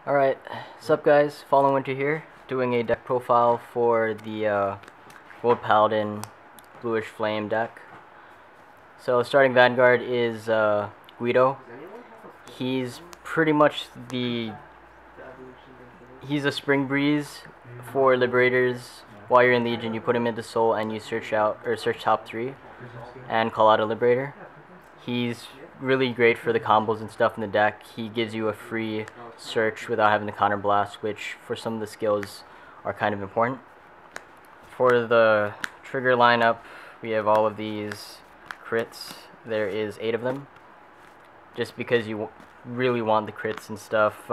Alright, sup guys, Fallen Winter here, doing a deck profile for the Gold Paladin Bluish Flame deck. So starting Vanguard is Guido. He's pretty much he's a Spring Breeze for Liberators. While you're in Legion, you put him into Soul and you search top 3 and call out a Liberator. He's really great for the combos and stuff in the deck. He gives you a free search without having the counter blast, which for some of the skills are kind of important. For the trigger lineup, we have all of these crits. There is 8 of them, just because you really want the crits and stuff.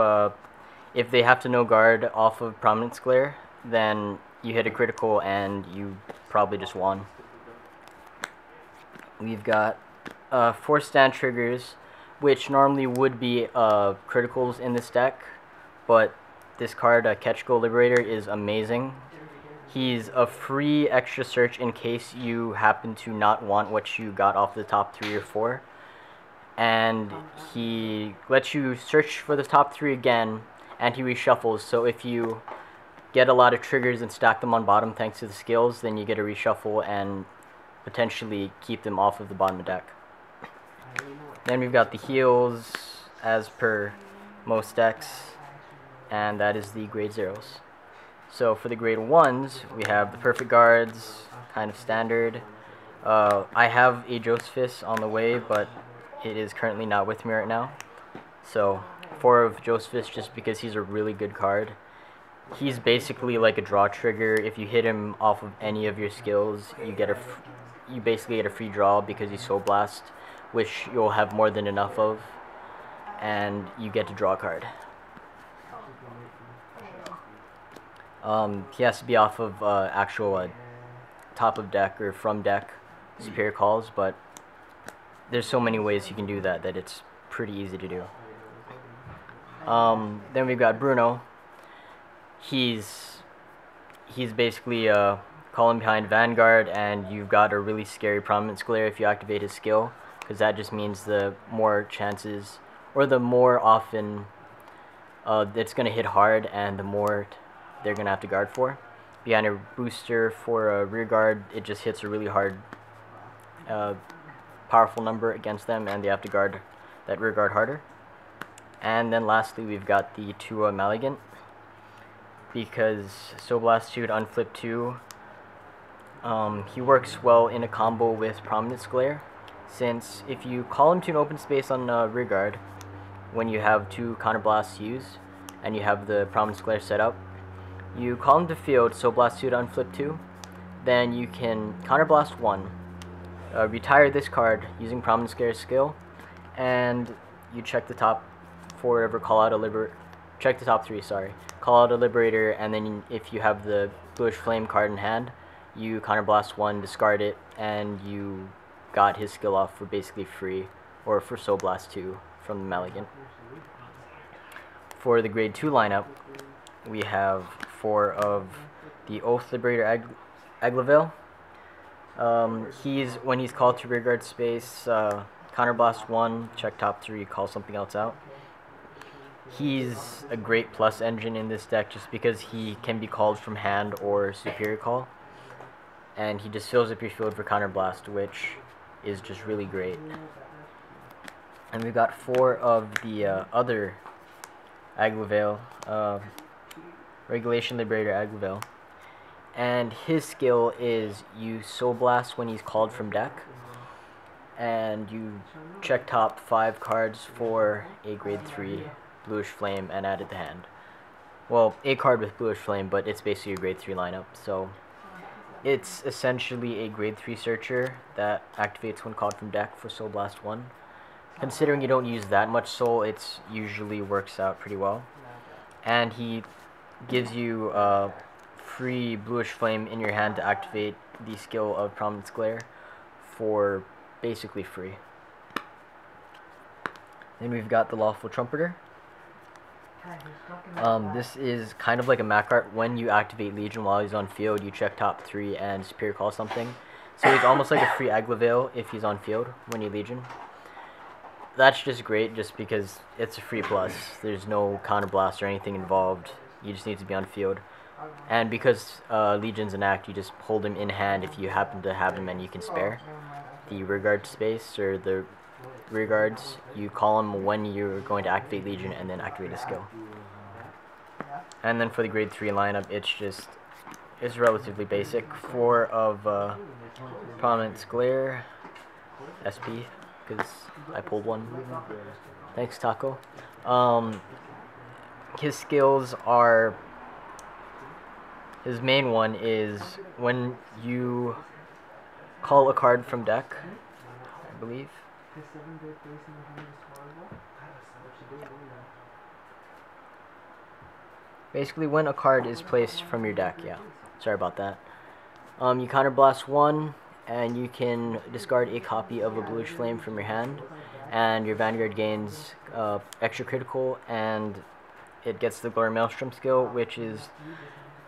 If they have to no guard off of Prominence Glare, then you hit a critical and you probably just won. We've got 4 stand triggers, which normally would be criticals in this deck, but this card, Catch Go Liberator, is amazing. He's a free extra search in case you happen to not want what you got off the top 3 or 4, and he lets you search for the top 3 again, and he reshuffles. So if you get a lot of triggers and stack them on bottom thanks to the skills, then you get a reshuffle and potentially keep them off of the bottom of the deck. Then we've got the heals as per most decks, and that is the grade 0s. So for the grade 1s, we have the perfect guards, kind of standard. I have a Josephus on the way, but it is currently not with me right now. So 4 of Josephus, just because he's a really good card. He's basically like a draw trigger. If you hit him off of any of your skills, you basically get a free draw because he's Soul Blast, which you'll have more than enough of, and you get to draw a card. He has to be off of actual top of deck or from deck superior calls, but there's so many ways you can do that it's pretty easy to do. Then we've got Bruno. He's basically calling behind Vanguard, and you've got a really scary Prominence Glare if you activate his skill, because that just means the more chances, or the more often it's going to hit hard, and the more they're going to have to guard for. Behind a booster for a rear guard, it just hits a really hard, powerful number against them, and they have to guard that rear guard harder. And then lastly, we've got the Tua Maligant, because Soul Blast 2 to Unflip 2, he works well in a combo with Prominence Glare, since if you call him to an open space on rear guard, when you have 2 counter blasts used, and you have the Prominence Glare set up, you call him to field, Soul Blast 2 to Unflip 2, then you can counter blast 1, retire this card using Prominence Glare skill, and you check the top 4, whatever, check the top 3, sorry. Call out a Liberator, and then if you have the Bluish Flame card in hand, you counter blast 1, discard it, and you got his skill off for basically free, or for Soul Blast 2 from the Maligant. For the grade 2 lineup, we have 4 of the Oath Liberator Aglavale. When he's called to rearguard space, counter blast 1, check top 3, call something else out. He's a great plus engine in this deck just because he can be called from hand or superior call, and he just fills up your field for counter blast, which is just really great. And we've got 4 of the other Aglavale, Regulation Liberator Aglavale, and his skill is you Soul Blast when he's called from deck, and you check top 5 cards for a grade 3 Bluish Flame and add it to hand. Well, a card with Bluish Flame, but it's basically a grade 3 lineup, so it's essentially a grade 3 searcher that activates when called from deck for Soul Blast 1. Considering you don't use that much soul, it usually works out pretty well. And he gives you free Bluish Flame in your hand to activate the skill of Prominence Glare for basically free. Then we've got the Lawful Trumpeter. This is kind of like a Mac art. When you activate Legion while he's on field, you check top 3 and superior call something. So he's almost like a free Aglavale if he's on field when you Legion. that's just great just because it's a free plus. There's no counterblast or anything involved. You just need to be on field. And because Legion's an act, you just hold him in hand if you happen to have him and you can spare the rear guard space or the rear guards. You call him when you're going to activate Legion and then activate a skill. And then for the grade 3 lineup, it's relatively basic. 4 of Prominence Glare, SP, because I pulled one. Thanks, Taco. His skills are... His main one is when you call a card from deck, I believe. Basically, when a card is placed from your deck, yeah. Sorry about that. You counterblast 1, and you can discard a copy of a Bluish Flame from your hand, and your Vanguard gains extra critical, and it gets the Glory Maelstrom skill, which is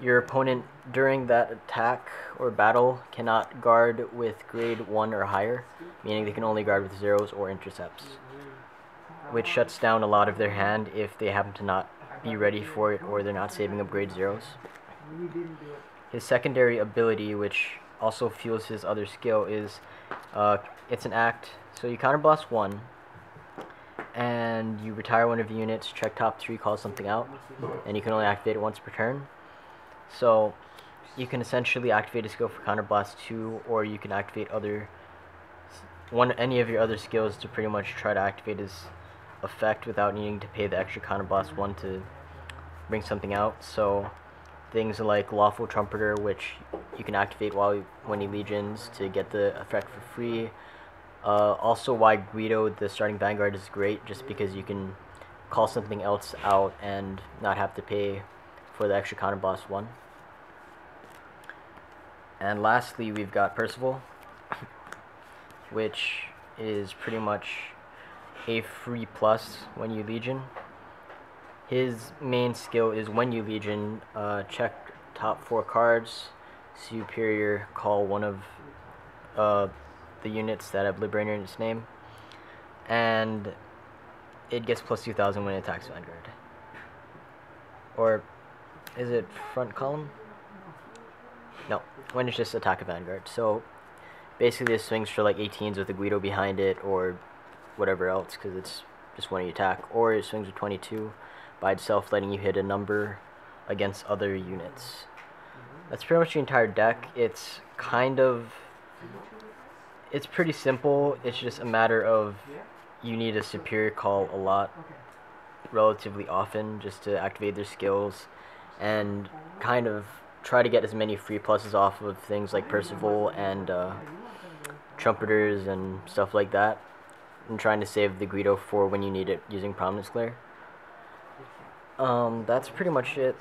your opponent during that attack or battle cannot guard with grade 1 or higher, meaning they can only guard with zeros or intercepts, which shuts down a lot of their hand if they happen to not be ready for it or they're not saving up grade zeros. His secondary ability, which also fuels his other skill, is it's an act. So you counterblast 1, and you retire one of your units, check top 3, call something out, and you can only activate it once per turn. So you can essentially activate a skill for counterblast 2, or you can activate any of your other skills to pretty much try to activate his effect without needing to pay the extra counterblast 1 to bring something out. So things like Lawful Trumpeter, which you can activate when he legions to get the effect for free. Also why Guido, the starting Vanguard, is great, just because you can call something else out and not have to pay for the extra counterblast 1. And lastly, we've got Percival, which is pretty much a free plus when you Legion. His main skill is when you Legion, check top 4 cards, Superior, call one of the units that have Liberator in its name, and it gets plus 2,000 when it attacks Vanguard. Or is it front column? No, when it's just attack a Vanguard. So basically this swings for like 18s with a Guido behind it or whatever else, because it's just when you attack. Or it swings with 22 by itself, letting you hit a number against other units. That's pretty much the entire deck. It's pretty simple. It's just a matter of you need a Superior call a lot, relatively often, just to activate their skills and kind of try to get as many free pluses off of things like Percival and Trumpeters and stuff like that, and trying to save the Guido for when you need it using Prominence Glare. That's pretty much it.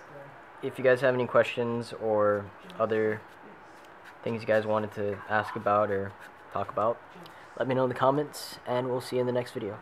If you guys have any questions or other things you guys wanted to ask about or talk about, let me know in the comments, and we'll see you in the next video.